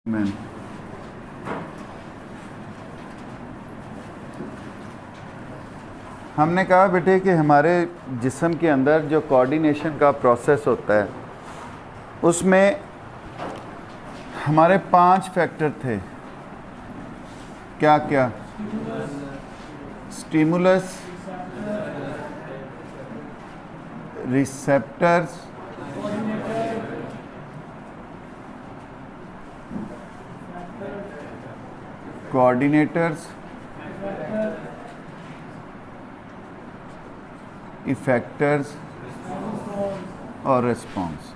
Man हमने कहा बेटे कि हमारे जिस्म के अंदर जो कोऑर्डिनेशन का प्रोसेस होता है उसमें हमारे 5 फैक्टर थे। क्या क्या? स्टिमुलस, रिसेप्टर्स, कोऑर्डिनेटर्स, इफेक्टर्स और रिस्पॉन्स।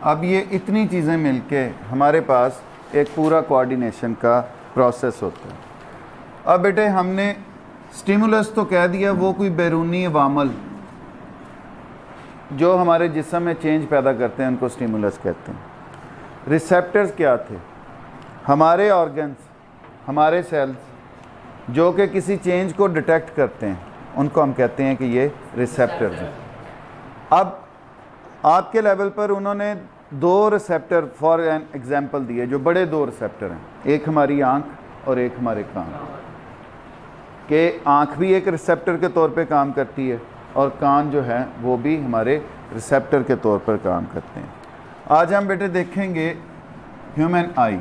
अब ये इतनी चीज़ें मिलके हमारे पास एक पूरा कोऑर्डिनेशन का प्रोसेस होता है। अब बेटे हमने स्टिमुलस तो कह दिया, वो कोई बैरूनी अवामल जो हमारे जिस्म में चेंज पैदा करते हैं उनको स्टिमुलस कहते हैं। रिसेप्टर्स क्या थे? हमारे ऑर्गन्स, हमारे सेल्स जो कि किसी चेंज को डिटेक्ट करते हैं उनको हम कहते हैं कि ये रिसेप्टर्स हैं। अब आपके लेवल पर उन्होंने 2 रिसेप्टर फॉर एन एग्जांपल दिए, जो बड़े 2 रिसेप्टर हैं, एक हमारी आँख और एक हमारे कान। कि आँख भी एक रिसेप्टर के तौर पे काम करती है और कान जो है वो भी हमारे रिसेप्टर के तौर पर काम करते हैं। आज हम बेटे देखेंगे ह्यूमन आई।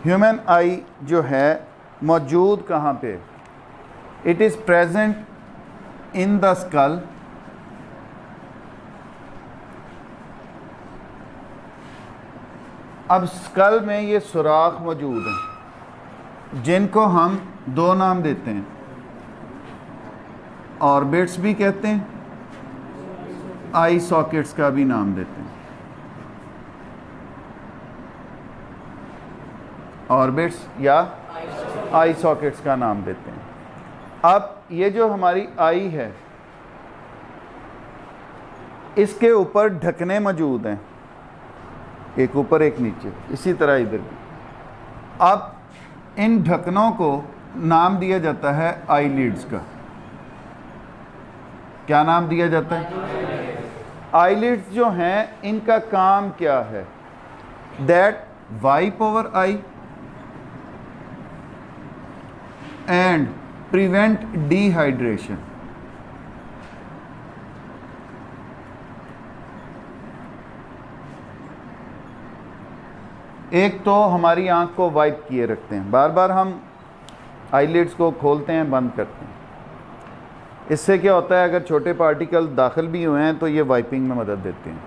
ह्यूमन आई जो है मौजूद कहाँ पे? It is present in the skull, अब स्कल में ये सुराख मौजूद हैं जिनको हम 2 नाम देते हैं, ऑर्बिट्स भी कहते हैं, आई सॉकेट्स का भी नाम देते हैं। ऑर्बिट्स या आई सॉकेट्स का नाम देते हैं। अब ये जो हमारी आई है इसके ऊपर ढकने मौजूद हैं, एक ऊपर एक नीचे, इसी तरह इधर भी। अब इन ढकनों को नाम दिया जाता है आईलिड्स का। क्या नाम दिया जाता है? आईलिड्स जो हैं इनका काम क्या है? That wipe over I and prevent dehydration. एक तो हमारी आंख को वाइप किए रखते हैं, बार बार हम आईलिड्स को खोलते हैं, बंद करते हैं। इससे क्या होता है, अगर छोटे पार्टिकल दाखिल भी हुए हैं तो ये वाइपिंग में मदद देते हैं।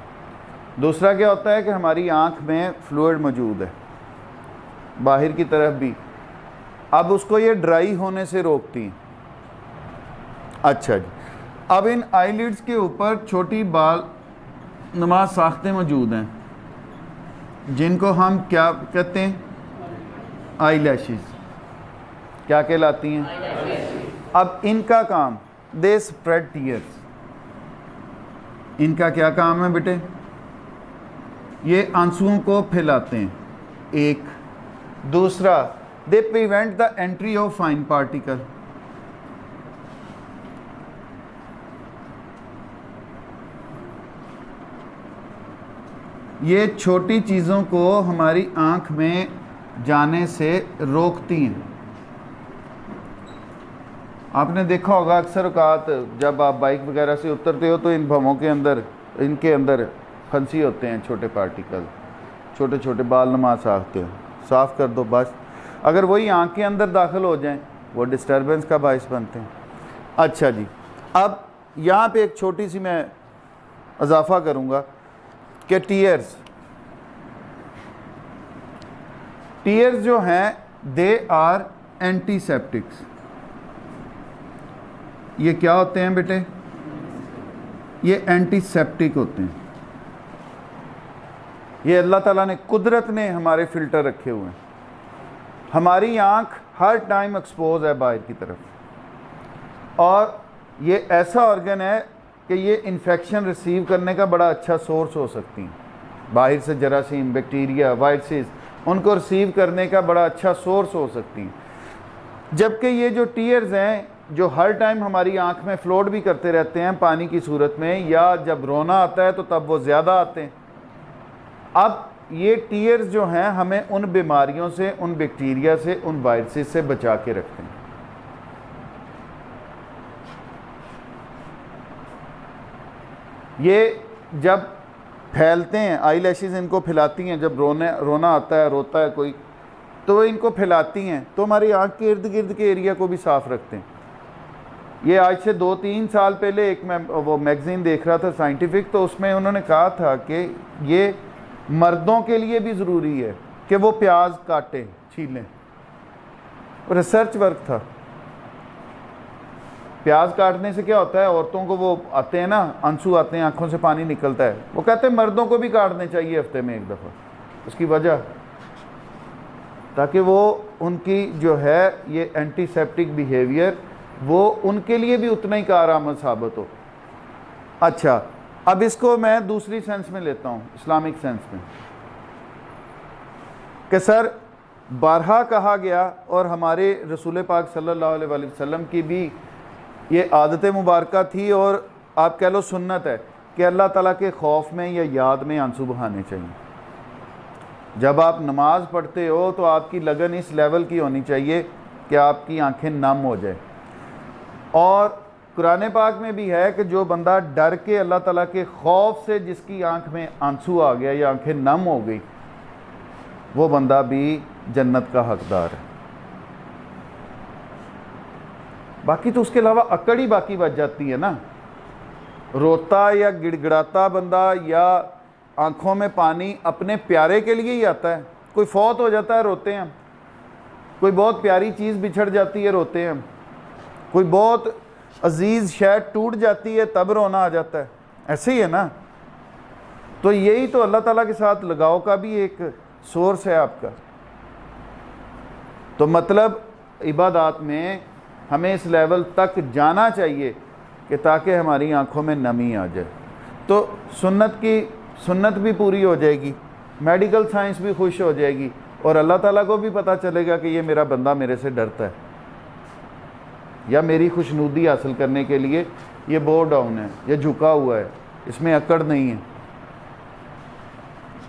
दूसरा क्या होता है कि हमारी आंख में फ्लूइड मौजूद है बाहर की तरफ भी, अब उसको ये ड्राई होने से रोकती हैं। अच्छा जी, अब इन आईलिड्स के ऊपर छोटी बाल नुमा साख्तें मौजूद हैं जिनको हम क्या कहते हैं? Eye lashes. क्या कहलाती हैं? अब इनका काम, दे स्प्रेड टीयर्स। इनका क्या काम है बेटे? ये आंसुओं को फैलाते हैं, एक। दूसरा, they prevent the entry of fine particle. ये छोटी चीज़ों को हमारी आँख में जाने से रोकती हैं। आपने देखा होगा अक्सर औकात जब आप बाइक वगैरह से उतरते हो तो इन भवों के अंदर, इनके अंदर फंसी होते हैं छोटे पार्टिकल, छोटे छोटे बाल नुमा साख्ते हैं। साफ़ कर दो बस। अगर वही आँख के अंदर दाखिल हो जाएं वो डिस्टर्बेंस का बायस बनते हैं। अच्छा जी, अब यहाँ पे एक छोटी सी मैं इजाफा करूँगा कि टीयर्स जो हैं दे आर एंटीसेप्टिक्स। ये क्या होते हैं बेटे? ये एंटीसेप्टिक होते हैं। ये अल्लाह ताला ने, कुदरत ने हमारे फिल्टर रखे हुए हैं। हमारी आँख हर टाइम एक्सपोज है बाहर की तरफ, और ये ऐसा ऑर्गन है कि ये इन्फेक्शन रिसीव करने का बड़ा अच्छा सोर्स हो सकती हैं। बाहर से जरासीम, बैक्टीरिया, वायरसेस, उनको रिसीव करने का बड़ा अच्छा सोर्स हो सकती हैं। जबकि ये जो टीयर्स हैं जो हर टाइम हमारी आंख में फ्लोट भी करते रहते हैं पानी की सूरत में, या जब रोना आता है तो तब वो ज़्यादा आते हैं। अब ये टीयर्स जो हैं हमें उन बीमारियों से, उन बैक्टीरिया से, उन वायरसेस से बचा के रखते हैं। ये जब फैलते हैं, आई लैशेज़ इनको फैलाती हैं, जब रोना आता है, रोता है कोई, तो वो इनको फैलाती हैं, तो हमारी आँख के इर्द गिर्द के एरिया को भी साफ़ रखते हैं। ये आज से 2-3 साल पहले एक मैं वो मैगज़ीन देख रहा था साइंटिफिक, तो उसमें उन्होंने कहा था कि ये मर्दों के लिए भी ज़रूरी है कि वो प्याज काटें, छीलें। रिसर्च वर्क था। प्याज काटने से क्या होता है, औरतों को वो आते हैं ना, आंसू आते हैं, आंखों से पानी निकलता है। वो कहते हैं मर्दों को भी काटने चाहिए हफ्ते में 1 दफ़ा। उसकी वजह, ताकि वो उनकी जो है ये एंटीसेप्टिक बिहेवियर वो उनके लिए भी उतना ही कारआमद साबित हो। अच्छा, अब इसको मैं दूसरी सेंस में लेता हूँ, इस्लामिक सेंस में, कि सर बारहा कहा गया, और हमारे रसूल पाक सल्लल्लाहु अलैहि वसल्लम की भी ये आदत मुबारका थी, और आप कह लो सुन्नत है, कि अल्लाह ताला के खौफ में या याद में आंसू बहाने चाहिए। जब आप नमाज पढ़ते हो तो आपकी लगन इस लेवल की होनी चाहिए कि आपकी आंखें नम हो जाए। और कुरान पाक में भी है कि जो बंदा डर के अल्लाह ताला के खौफ से जिसकी आंख में आंसू आ गया या आंखें नम हो गई, वो बंदा भी जन्नत का हकदार है। बाकी तो उसके अलावा अकड़ ही बाकी बच जाती है ना। रोता या गिड़गिड़ाता बंदा या आंखों में पानी अपने प्यारे के लिए ही आता है। कोई फौत हो जाता है, रोते हैं हम। कोई बहुत प्यारी चीज़ बिछड़ जाती है, रोते हैं हम। कोई बहुत अजीज़ शय टूट जाती है, तब रोना आ जाता है। ऐसे ही है ना। तो यही तो अल्लाह ताला के साथ लगाव का भी एक सोर्स है आपका। तो मतलब इबादत में हमें इस लेवल तक जाना चाहिए कि ताकि हमारी आंखों में नमी आ जाए। तो सुन्नत भी पूरी हो जाएगी, मेडिकल साइंस भी खुश हो जाएगी, और अल्लाह ताला को भी पता चलेगा कि ये मेरा बंदा मेरे से डरता है, या मेरी खुशनुदी हासिल करने के लिए ये बो डाउन है, ये झुका हुआ है, इसमें अकड़ नहीं है।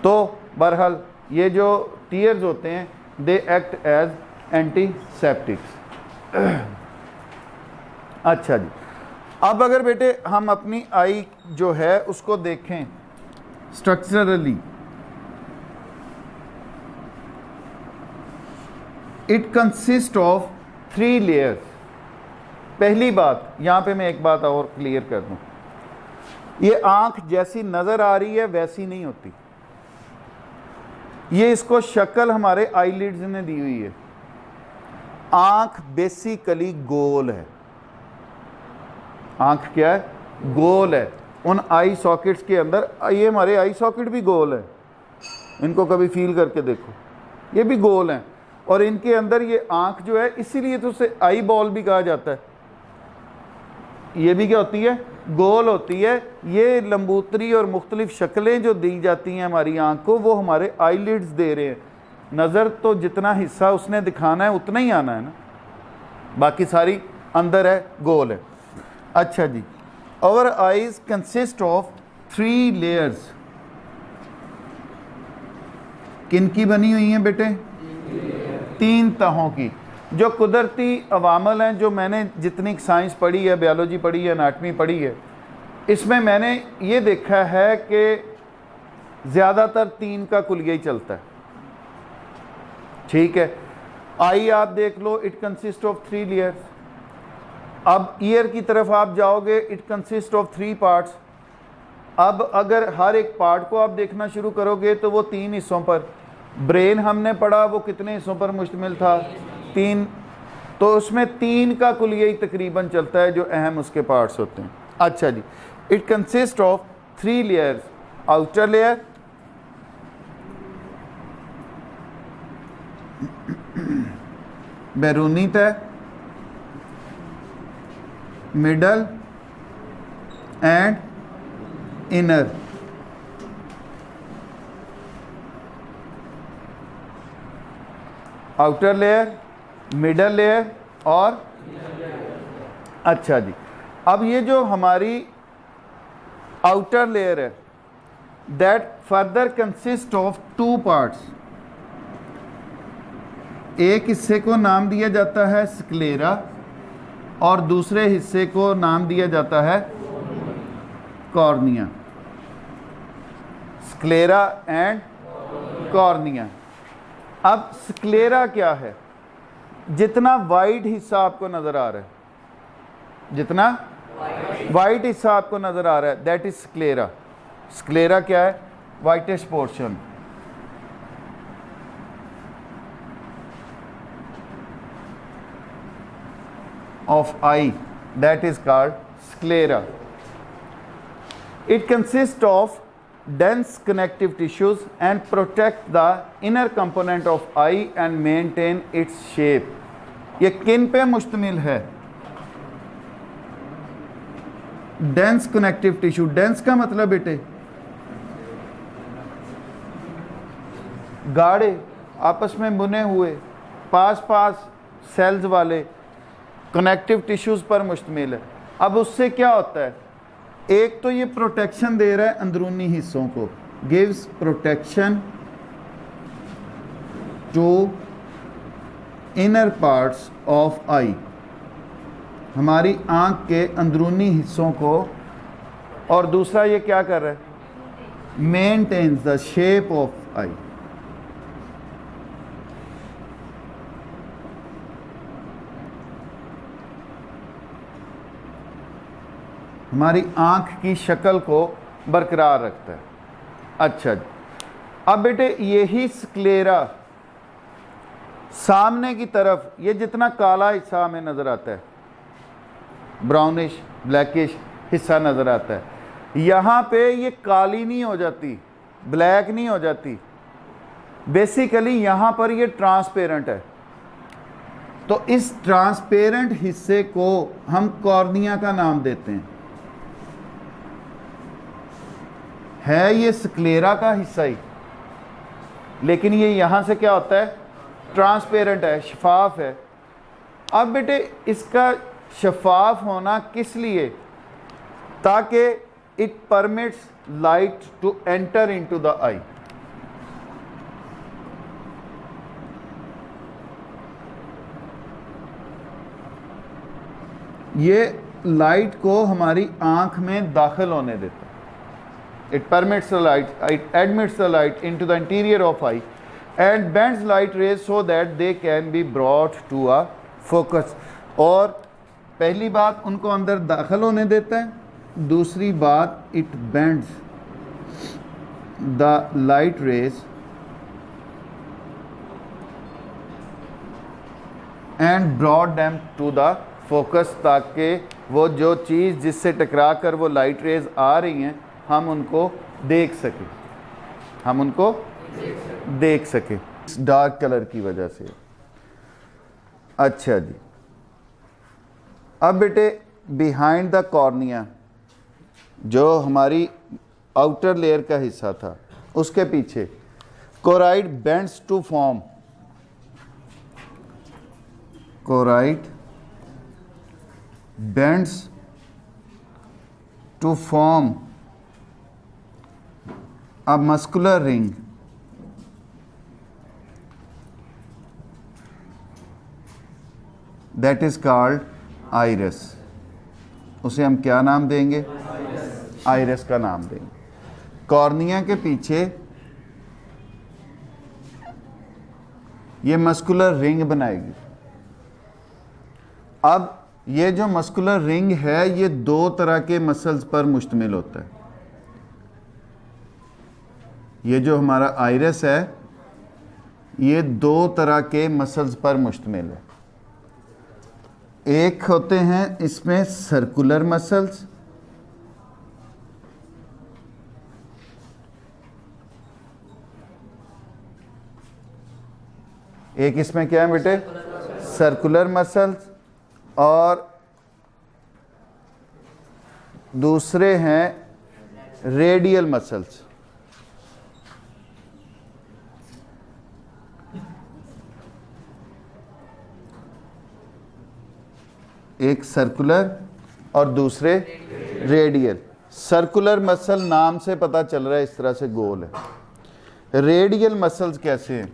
तो बहरहाल ये जो टीयर्स होते हैं दे एक्ट एज एंटीसेप्टिक्स। अच्छा जी, अब अगर बेटे हम अपनी आई जो है उसको देखें structurally, it consist of 3 layers. पहली बात, यहाँ पे मैं एक बात और क्लियर कर दूँ, ये आँख जैसी नज़र आ रही है वैसी नहीं होती। ये इसको शक्ल हमारे आईलिड्स ने दी हुई है। आँख बेसिकली गोल है। आँख क्या है? गोल है। उन आई सॉकेट्स के अंदर, ये हमारे आई सॉकेट भी गोल है, इनको कभी फील करके देखो, ये भी गोल हैं। और इनके अंदर ये आँख जो है, इसीलिए तो उसे आई बॉल भी कहा जाता है। ये भी क्या होती है? गोल होती है। ये लंबूतरी और मुख्तलिफ शक्लें जो दी जाती हैं हमारी आँख को, वो हमारे आईलिड्स दे रहे हैं। नज़र तो जितना हिस्सा उसने दिखाना है उतना ही आना है ना, बाकी सारी अंदर है, गोल है। अच्छा जी, our eyes consist of 3 layers. किन की बनी हुई हैं बेटे? 3 तहों की। जो कुदरती अवामल हैं, जो मैंने जितनी साइंस पढ़ी है, बायोलॉजी पढ़ी है, एनाटमी पढ़ी है, इसमें मैंने ये देखा है कि ज़्यादातर 3 का कुलिया ही चलता है। ठीक है, आई आप देख लो, इट कंसिस्ट ऑफ 3 लेयर्स। अब ईयर की तरफ आप जाओगे, इट कंसिस्ट ऑफ 3 पार्ट्स। अब अगर हर एक पार्ट को आप देखना शुरू करोगे तो वो 3 हिस्सों पर। ब्रेन हमने पढ़ा, वो कितने हिस्सों पर मुश्तमिल था? 3। तो उसमें 3 का कुलिया ही तकरीबन चलता है, जो अहम उसके पार्ट्स होते हैं। अच्छा जी, it consist of 3 layers. Outer layer, बैरूनी तह, middle and inner. Outer layer, middle layer और अच्छा जी, अब ये जो हमारी आउटर लेयर है that further consist of two parts, एक हिस्से को नाम दिया जाता है स्क्लेरा और दूसरे हिस्से को नाम दिया जाता है कॉर्निया। Sclera and cornea. अब स्क्लेरा क्या है? जितना वाइट हिस्सा आपको नजर आ रहा है, जितना वाइट हिस्सा आपको नजर आ रहा है दैट इज स्क्लेरा। स्क्लेरा क्या है? Whitest portion. of eye, that is called sclera. It consists of dense connective tissues and protect the inner component of eye and maintain its shape. ये किन पे मुश्तमिल है? Dense connective tissue. डेंस का मतलब बेटे गाढ़े, आपस में बुने हुए, पास पास सेल्स वाले कनेक्टिव टिश्यूज पर मुश्तमिल है। अब उससे क्या होता है? एक तो ये प्रोटेक्शन दे रहा है अंदरूनी हिस्सों को, gives protection to inner parts of eye, हमारी आंख के अंदरूनी हिस्सों को। और दूसरा ये क्या कर रहा है? Maintains the shape of eye. हमारी आंख की शक्ल को बरकरार रखता है। अच्छा जी, अब बेटे यही स्क्लेरा सामने की तरफ, ये जितना काला हिस्सा हमें नज़र आता है, ब्राउनिश ब्लैकिश हिस्सा नज़र आता है, यहाँ पे ये काली नहीं हो जाती, ब्लैक नहीं हो जाती। बेसिकली यहाँ पर ये ट्रांसपेरेंट है। तो इस ट्रांसपेरेंट हिस्से को हम कॉर्निया का नाम देते हैं। है ये स्क्लेरा का हिस्सा ही, लेकिन ये यहाँ से क्या होता है? ट्रांसपेरेंट है, शफाफ है। अब बेटे इसका शफाफ होना किस लिए? ताकि it permits light to enter into the eye. ये लाइट को हमारी आंख में दाखिल होने देता है। It permits the light, it admits the light into the interior of eye and bends light rays so that they can be brought to a focus. और पहली बात उनको अंदर दाखिल होने देता है, दूसरी बात it bends the light rays and brought them to the focus, ताकि वो जो चीज़ जिससे टकरा कर वो लाइट रेज आ रही हैं हम उनको देख सकें, हम उनको देख सकें इस डार्क कलर की वजह से। अच्छा जी, अब बेटे बिहाइंड द कॉर्निया, जो हमारी आउटर लेयर का हिस्सा था, उसके पीछे choroid bends to form, choroid bends to form a muscular ring that is called iris. उसे हम क्या नाम देंगे? आइरस का नाम देंगे। कॉर्निया के पीछे ये मस्कुलर रिंग बनाएगी। अब ये जो मस्कुलर रिंग है ये दो तरह के मसल्स पर मुश्तमिल होता है। ये जो हमारा आइरस है ये दो तरह के मसल्स पर मुश्तमिल है। एक होते हैं इसमें सर्कुलर मसल्स, एक इसमें क्या है बेटे? सर्कुलर मसल्स, और दूसरे हैं रेडियल मसल्स। एक सर्कुलर और दूसरे रेडियल। सर्कुलर मसल नाम से पता चल रहा है इस तरह से गोल है। रेडियल मसल्स कैसे हैं?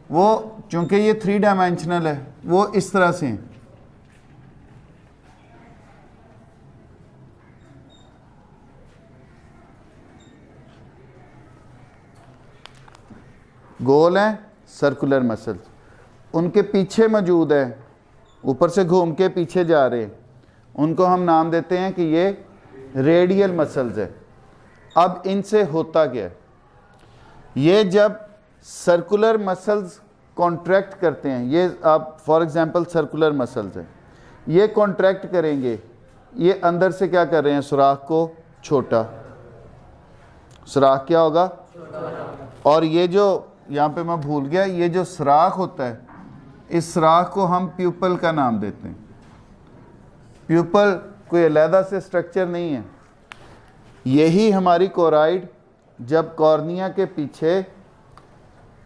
वो चूंकि ये 3 डायमेंशनल है, वो इस तरह से हैं। गोल हैं सर्कुलर मसल्स, उनके पीछे मौजूद है, ऊपर से घूम के पीछे जा रहे हैं, उनको हम नाम देते हैं कि ये रेडियल मसल्स है। अब इनसे होता क्या है? ये जब सर्कुलर मसल्स कॉन्ट्रैक्ट करते हैं, ये आप फॉर एग्जांपल सर्कुलर मसल्स हैं, ये कॉन्ट्रैक्ट करेंगे, ये अंदर से क्या कर रहे हैं? सुराख को छोटा, सुराख क्या होगा? और ये जो यहाँ पे मैं भूल गया, ये जो सुराख होता है, इस सुराख को हम प्यूपल का नाम देते हैं। प्यूपल कोई अलहदा से स्ट्रक्चर नहीं है। यही हमारी कोराइड जब कॉर्निया के पीछे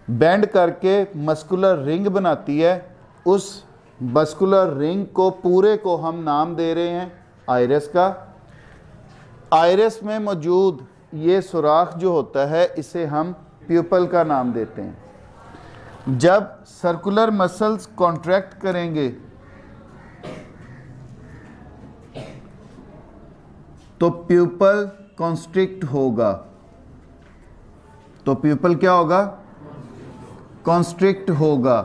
बेंड करके मस्कुलर रिंग बनाती है, उस मस्कुलर रिंग को पूरे को हम नाम दे रहे हैं आइरिस का। आइरिस में मौजूद ये सुराख जो होता है, इसे हम प्यूपल का नाम देते हैं। जब सर्कुलर मसल्स कॉन्ट्रैक्ट करेंगे तो प्यूपल कॉन्स्ट्रिक्ट होगा। तो प्यूपल क्या होगा? कॉन्स्ट्रिक्ट होगा।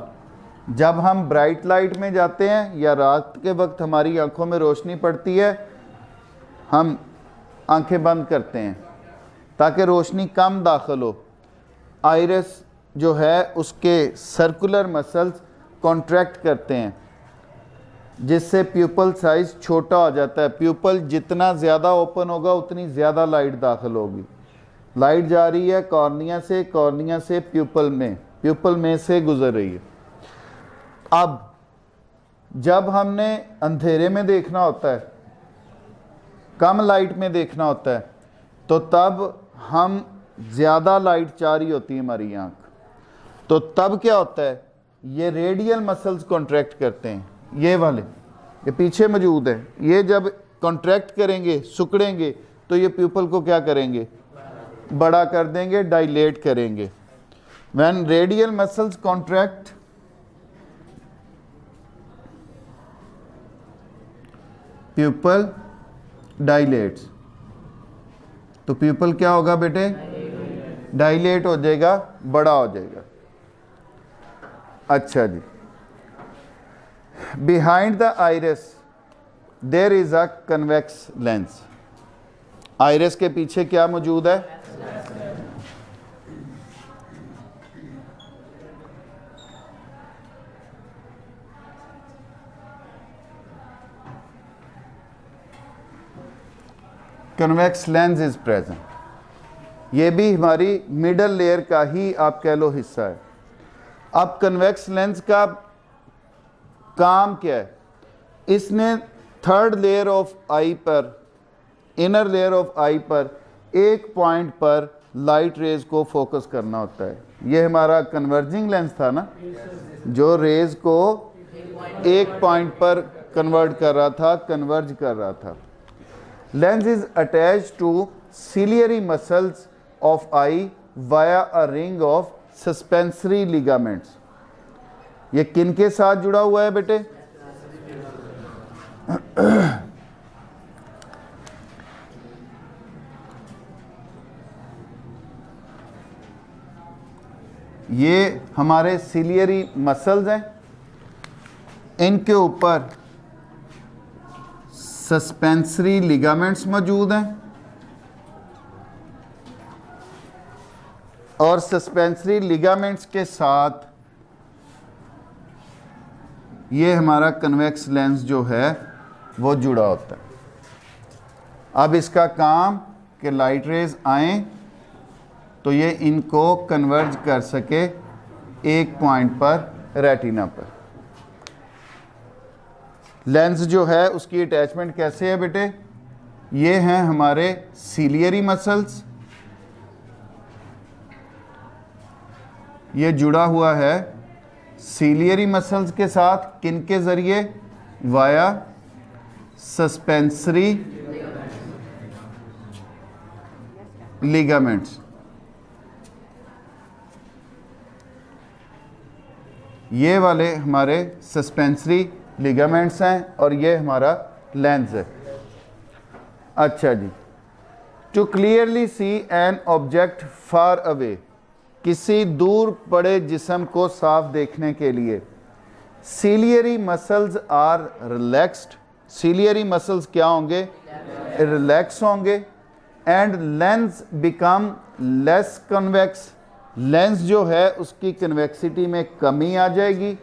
जब हम ब्राइट लाइट में जाते हैं या रात के वक्त हमारी आंखों में रोशनी पड़ती है, हम आंखें बंद करते हैं ताकि रोशनी कम दाखिल हो। आइरिस जो है उसके सर्कुलर मसल्स कॉन्ट्रैक्ट करते हैं, जिससे प्यूपल साइज छोटा हो जाता है। प्यूपल जितना ज़्यादा ओपन होगा उतनी ज़्यादा लाइट दाखिल होगी। लाइट जा रही है कॉर्निया से, कॉर्निया से प्यूपल में, प्यूपल में से गुजर रही है। अब जब हमने अंधेरे में देखना होता है, कम लाइट में देखना होता है, तो तब हम ज़्यादा लाइट चाह रही होती है हमारी आँख, तो तब क्या होता है? ये रेडियल मसल्स कॉन्ट्रैक्ट करते हैं, ये वाले, ये पीछे मौजूद है। ये जब कॉन्ट्रैक्ट करेंगे, सिकुड़ेंगे, तो ये प्यूपल को क्या करेंगे? बड़ा कर देंगे, डायलेट करेंगे। When radial muscles contract, pupil dilates. तो प्यूपल क्या होगा बेटे? डायलेट हो जाएगा, बड़ा हो जाएगा। अच्छा जी, behind the iris there is a convex lens. Iris के पीछे क्या मौजूद है? Convex lens is present. ये भी हमारी मिडल लेयर का ही आप कह लो हिस्सा है। अब कन्वेक्स लेंस का काम क्या है? इसने थर्ड लेयर ऑफ आई पर, इनर लेयर ऑफ आई पर एक पॉइंट पर लाइट रेज को फोकस करना होता है। ये हमारा कन्वर्जिंग लेंस था ना, जो रेज को एक पॉइंट पर कन्वर्ट कर रहा था, कन्वर्ज कर रहा था। Lens is attached to ciliary muscles of eye via a ring of suspensory ligaments। ये किन के साथ जुड़ा हुआ है बेटे? ये हमारे सिलियरी मसल्स हैं, इनके ऊपर सस्पेंसरी लिगामेंट्स मौजूद हैं, और सस्पेंसरी लिगामेंट्स के साथ ये हमारा कन्वेक्स लेंस जो है वो जुड़ा होता है। अब इसका काम कि लाइट रेज आए तो ये इनको कन्वर्ज कर सके एक पॉइंट पर, रेटिना पर। लेंस जो है उसकी अटैचमेंट कैसे है बेटे? ये हैं हमारे सिलियरी मसल्स, ये जुड़ा हुआ है सिलियरी मसल्स के साथ, किन के ज़रिए? Via suspensory ligaments. ये वाले हमारे सस्पेंसरी लिगामेंट्स हैं और ये हमारा लेंस है। अच्छा जी, to clearly see an object far away, किसी दूर पड़े जिस्म को साफ देखने के लिए ciliary muscles are relaxed, ciliary muscles क्या होंगे, रिलैक्स होंगे, and lens become less convex, lens जो है उसकी कन्वेक्सिटी में कमी आ जाएगी।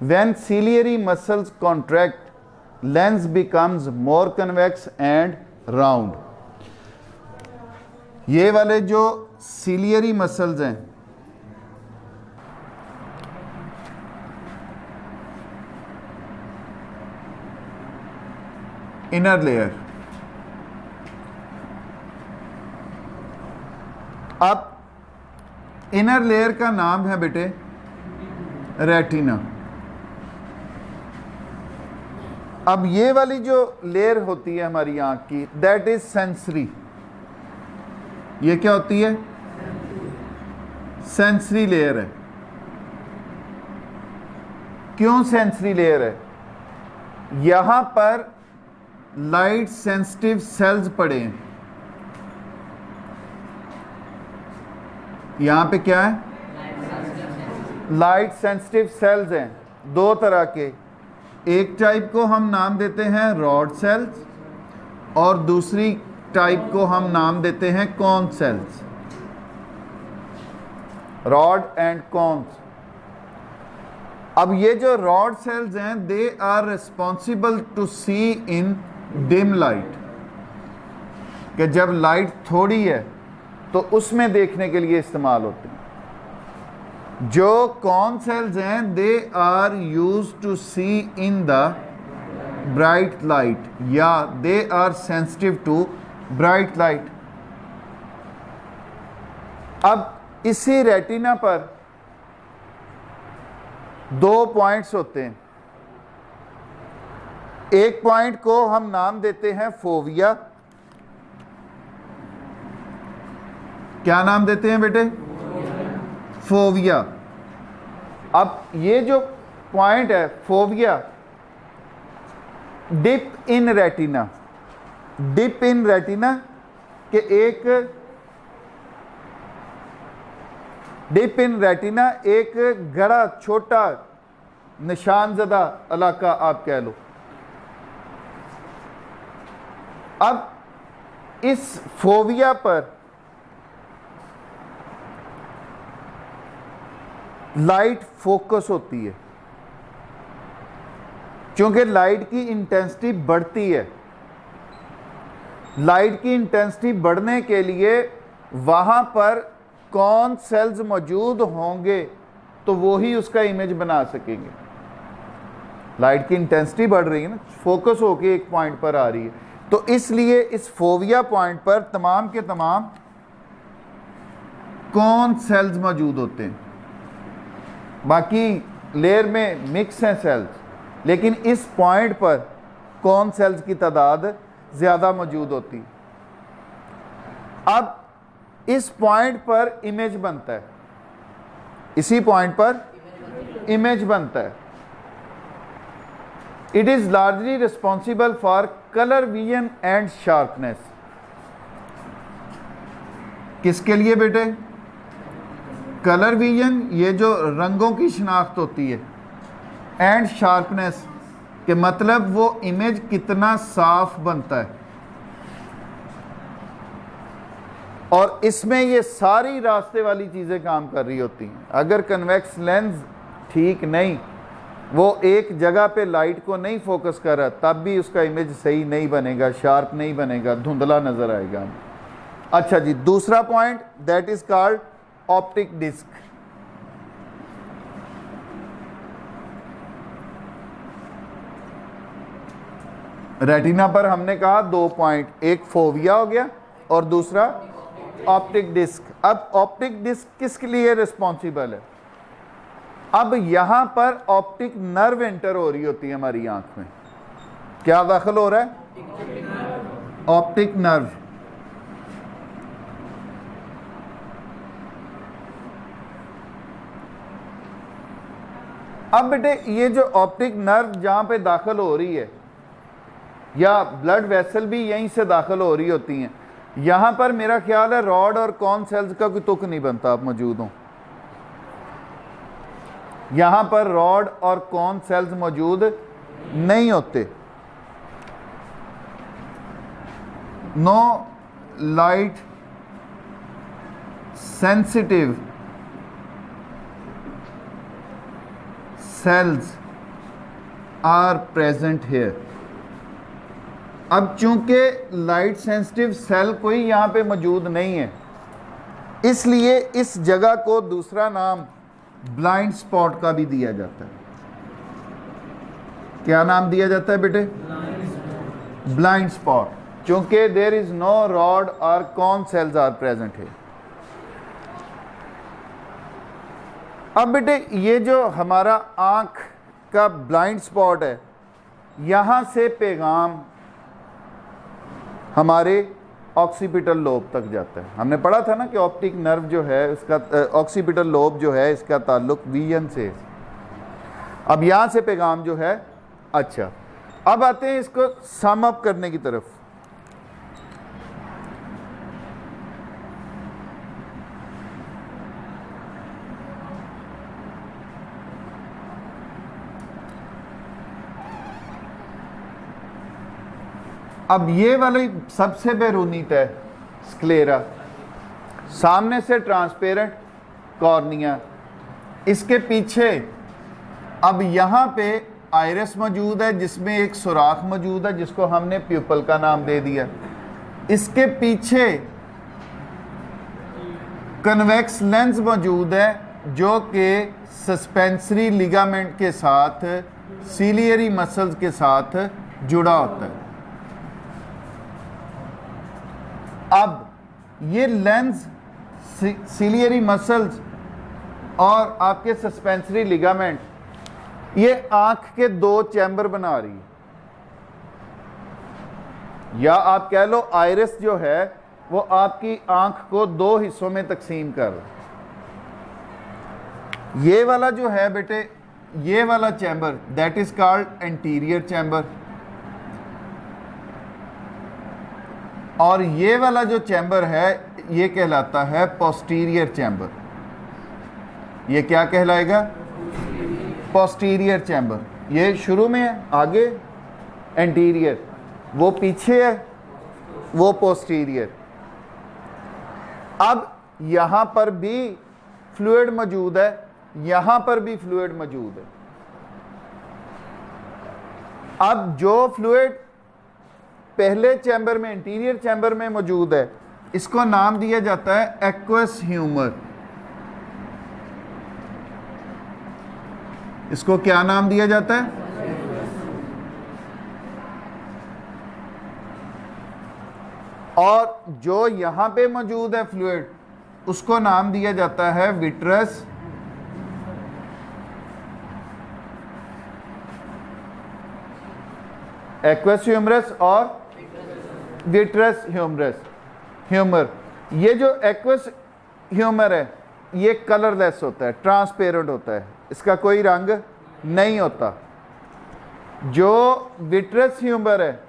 When ciliary muscles contract lens becomes more convex and round. ये वाले जो सीलियरी मसल्स हैं, इनर लेयर, अब इनर लेयर का नाम है बेटे रेटिना। अब ये वाली जो लेयर होती है हमारी आंख की, दैट इज सेंसरी। ये क्या होती है, सेंसरी लेयर है। क्यों सेंसरी लेयर है, यहां पर लाइट सेंसिटिव सेल्स पड़े हैं। यहां पे क्या है, लाइट सेंसिटिव सेल्स हैं दो तरह के। एक टाइप को हम नाम देते हैं रॉड सेल्स और दूसरी टाइप को हम नाम देते हैं cone cells, rod and cones. अब ये जो रॉड सेल्स हैं, they are responsible to see in dim light, कि जब लाइट थोड़ी है तो उसमें देखने के लिए इस्तेमाल होते हैं। जो कॉन सेल्स हैं, they are used to see in the bright light, या they are sensitive to bright light. अब इसी रेटिना पर दो पॉइंट्स होते हैं। एक पॉइंट को हम नाम देते हैं फोविया। क्या नाम देते हैं बेटे, फोविया। अब ये जो पॉइंट है fovea, dip in retina, dip in retina के एक डिप इन रेटिना एक गड़ा छोटा निशानजदा इलाका आप कह लो। अब इस फोविया पर लाइट फोकस होती है। क्योंकि लाइट की इंटेंसिटी बढ़ती है, लाइट की इंटेंसिटी बढ़ने के लिए वहां पर कौन सेल्स मौजूद होंगे तो वो ही उसका इमेज बना सकेंगे। लाइट की इंटेंसिटी बढ़ रही है ना, फोकस होके एक पॉइंट पर आ रही है, तो इसलिए इस फोविया पॉइंट पर तमाम के तमाम कौन सेल्स मौजूद होते हैं। बाकी लेयर में मिक्स हैं सेल्स, लेकिन इस पॉइंट पर कौन सेल्स की तादाद ज़्यादा मौजूद होती है। अब इस पॉइंट पर इमेज बनता है, इसी पॉइंट पर इमेज बनता है। It is largely responsible for colour vision and sharpness. किसके लिए बेटे, कलर विजन, ये जो रंगों की शिनाख्त होती है, एंड शार्पनेस के मतलब वो इमेज कितना साफ बनता है। और इसमें ये सारी रास्ते वाली चीज़ें काम कर रही होती हैं। अगर कन्वेक्स लेंस ठीक नहीं, वो एक जगह पे लाइट को नहीं फोकस कर रहा, तब भी उसका इमेज सही नहीं बनेगा, शार्प नहीं बनेगा, धुंधला नज़र आएगा। अच्छा जी, दूसरा point that is called optic disc. Retina पर हमने कहा दो पॉइंट, एक फोविया हो गया और दूसरा ऑप्टिक डिस्क। अब ऑप्टिक डिस्क किसके लिए रिस्पॉन्सिबल है, अब यहां पर ऑप्टिक नर्व एंटर हो रही होती है हमारी आंख में। क्या दाखिल हो रहा है? Optic nerve. अब बेटे ये जो ऑप्टिक नर्व जहां पे दाखिल हो रही है, या ब्लड वेसल भी यहीं से दाखिल हो रही होती हैं, यहां पर मेरा ख्याल है रॉड और कॉन सेल्स का कोई तुक नहीं बनता, आप मौजूद हो। यहां पर रॉड और कॉन सेल्स मौजूद नहीं होते। No light sensitive cells are present here. अब चूंकि लाइट सेंसिटिव सेल कोई यहां पे मौजूद नहीं है, इसलिए इस जगह को दूसरा नाम ब्लाइंड स्पॉट का भी दिया जाता है। क्या नाम दिया जाता है बेटे? ब्लाइंड स्पॉट, चूंकि देयर इज नो रॉड और कॉन सेल्स आर प्रेजेंट है। अब बेटे ये जो हमारा आंख का ब्लाइंड स्पॉट है, यहां से पैगाम हमारे ऑक्सीपिटल लोब तक जाता है। हमने पढ़ा था ना कि ऑप्टिक नर्व जो है उसका ऑक्सीपिटल लोब जो है इसका ताल्लुक विजन से। अब यहां से पैगाम जो है, अच्छा अब आते हैं इसको सम अप करने की तरफ। अब ये वाली सबसे बैरूनी तय स्क्लेरा, सामने से ट्रांसपेरेंट कॉर्निया, इसके पीछे अब यहाँ पे आइरिस मौजूद है जिसमें एक सुराख मौजूद है जिसको हमने प्यूपल का नाम दे दिया। इसके पीछे कन्वेक्स लेंस मौजूद है जो कि सस्पेंसरी लिगामेंट के साथ सीलियरी मसल्स के साथ जुड़ा होता है। अब ये लेंस, सीलियरी मसल्स और आपके सस्पेंसरी लिगामेंट, ये आंख के दो चैम्बर बना रही है, या आप कह लो आइरिस जो है वो आपकी आंख को दो हिस्सों में तकसीम कर रहा है। ये वाला जो है बेटे, ये वाला chamber that is called anterior chamber, और ये वाला जो चैम्बर है ये कहलाता है पोस्टीरियर चैम्बर। ये क्या कहलाएगा? Posterior chamber. ये शुरू में है, आगे एंटीरियर, वो पीछे है, वो पोस्टीरियर। अब यहां पर भी फ्लूइड मौजूद है, यहां पर भी फ्लूइड मौजूद है। अब जो फ्लूइड पहले चैम्बर में, इंटीरियर चैम्बर में मौजूद है, इसको नाम दिया जाता है एक्वस ह्यूमर। इसको क्या नाम दिया जाता है? और जो यहां पे मौजूद है फ्लूइड, उसको नाम दिया जाता है विट्रस एक्वस ह्यूमरस और विट्रस ह्यूमर। ये जो एक्वस ह्यूमर है ये कलरलेस होता है, ट्रांसपेरेंट होता है, इसका कोई रंग नहीं होता। जो विट्रस ह्यूमर है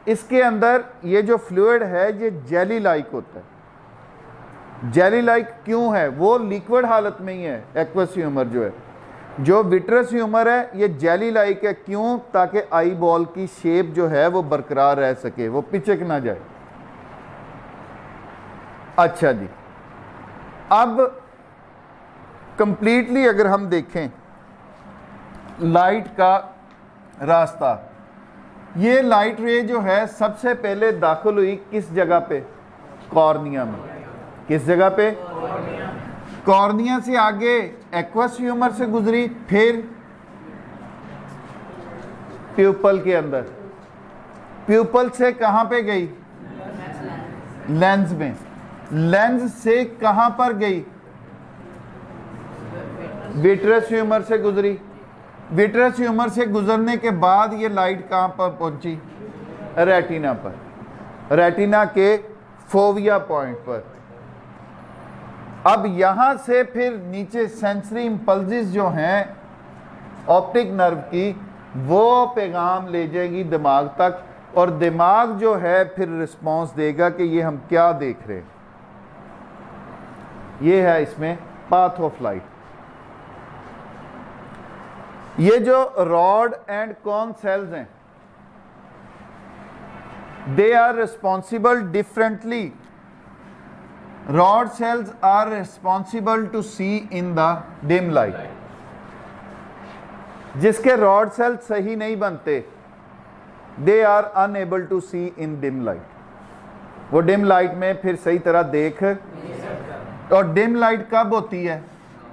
इसके अंदर ये जो फ्लूइड है ये जेली लाइक होता है। जेली लाइक क्यों है? वो लिक्विड हालत में ही है एक्वस ह्यूमर जो है। जो विट्रस ह्यूमर है ये जेली लाइक है, क्यों? ताकि आई बॉल की शेप जो है वो बरकरार रह सके, वो पिचक ना जाए। अच्छा जी, अब कंप्लीटली अगर हम देखें लाइट का रास्ता, ये लाइट रे जो है सबसे पहले दाखिल हुई किस जगह पे? कॉर्निया में। किस जगह पे? कॉर्निया से आगे एक्वस ह्यूमर से गुजरी, फिर प्यूपल के अंदर। प्यूपल से कहां पे गई? लेंस में। लेंस से कहां पर गई? विट्रस ह्यूमर से गुजरी, विट्रस ह्यूमर से गुजरने के बाद ये लाइट कहाँ पर पहुंची? रेटिना पर, रेटिना के फोविया पॉइंट पर। अब यहां से फिर नीचे सेंसरी इंपल्सेस जो हैं ऑप्टिक नर्व की, वो पैगाम ले जाएगी दिमाग तक, और दिमाग जो है फिर रिस्पांस देगा कि ये हम क्या देख रहे हैं। ये है इसमें पाथ ऑफ लाइट। ये जो रॉड एंड कॉन सेल्स हैं, they are responsible differently. Rod cells are responsible to see in the dim light. जिसके रॉड सेल सही नहीं बनते, they are unable to see in dim light. वो dim light में फिर सही तरह देख, और डिम लाइट कब होती है?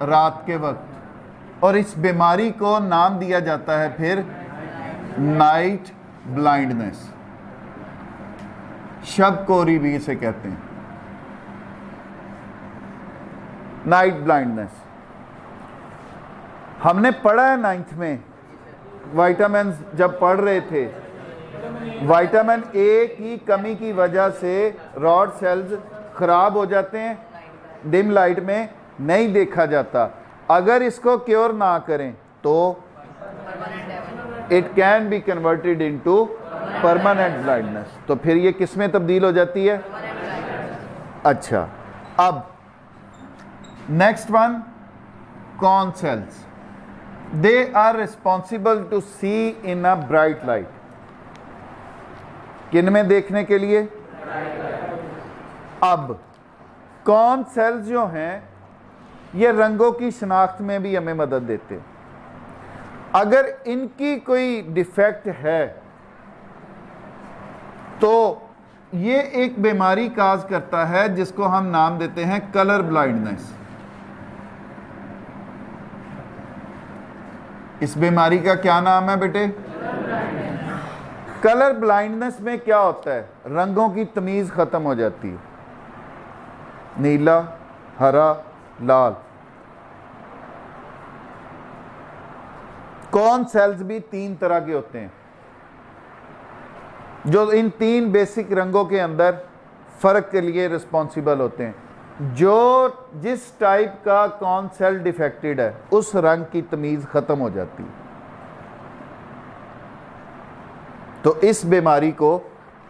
रात के वक्त। और इस बीमारी को नाम दिया जाता है फिर नाइट ब्लाइंडनेस, शब कोरी भी इसे कहते हैं, नाइट ब्लाइंडनेस। हमने पढ़ा है 9th में, विटामिन जब पढ़ रहे थे, विटामिन ए की कमी की वजह से रॉड सेल्स खराब हो जाते हैं, डिम लाइट में नहीं देखा जाता। अगर इसको क्योर ना करें तो it can be converted into permanent blindness. तो फिर ये किस में तब्दील हो जाती है? अच्छा, अब next one, cone cells. They are responsible to see in a bright light. किन में देखने के लिए? अब कॉन सेल्स जो हैं ये रंगों की शनाख्त में भी हमें मदद देते हैं। अगर इनकी कोई डिफेक्ट है तो ये एक बीमारी काज करता है जिसको हम नाम देते हैं कलर ब्लाइंडनेस। इस बीमारी का क्या नाम है बेटे? कलर ब्लाइंडनेस में क्या होता है? रंगों की तमीज खत्म हो जाती है, नीला, हरा, लाल। कॉन सेल्स भी 3 तरह के होते हैं जो इन 3 बेसिक रंगों के अंदर फर्क के लिए रिस्पॉन्सिबल होते हैं। जो जिस टाइप का कॉन सेल डिफेक्टेड है उस रंग की तमीज खत्म हो जाती है। तो इस बीमारी को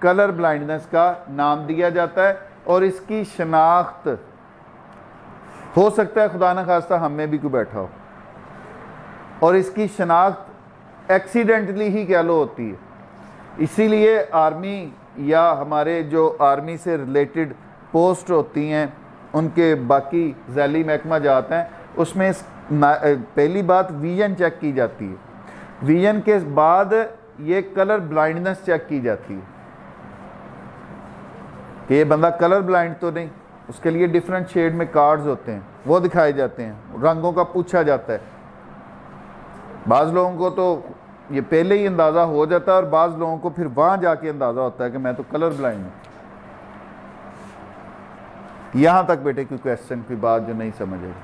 कलर ब्लाइंडनेस का नाम दिया जाता है, और इसकी शनाख्त हो सकता है खुदा न खास्ता हम में भी कोई बैठा हो, और इसकी शनाख्त एक्सीडेंटली ही कह लो होती है। इसीलिए आर्मी या हमारे जो आर्मी से रिलेटेड पोस्ट होती हैं उनके बाकी ज़ैली महकमा जाते हैं, उसमें पहली बात विजन चेक की जाती है, विजन के बाद ये कलर ब्लाइंडनेस चेक की जाती है कि ये बंदा कलर ब्लाइंड तो नहीं। उसके लिए डिफरेंट शेड में कार्ड्स होते हैं, वो दिखाए जाते हैं, रंगों का पूछा जाता है। बाज़ लोगों को तो ये पहले ही अंदाज़ा हो जाता है, और बाज़ लोगों को फिर वहाँ जाके अंदाज़ा होता है कि मैं तो कलर ब्लाइंड हूँ। यहाँ तक बेटे कोई क्वेश्चन, कोई बात जो नहीं समझ आई?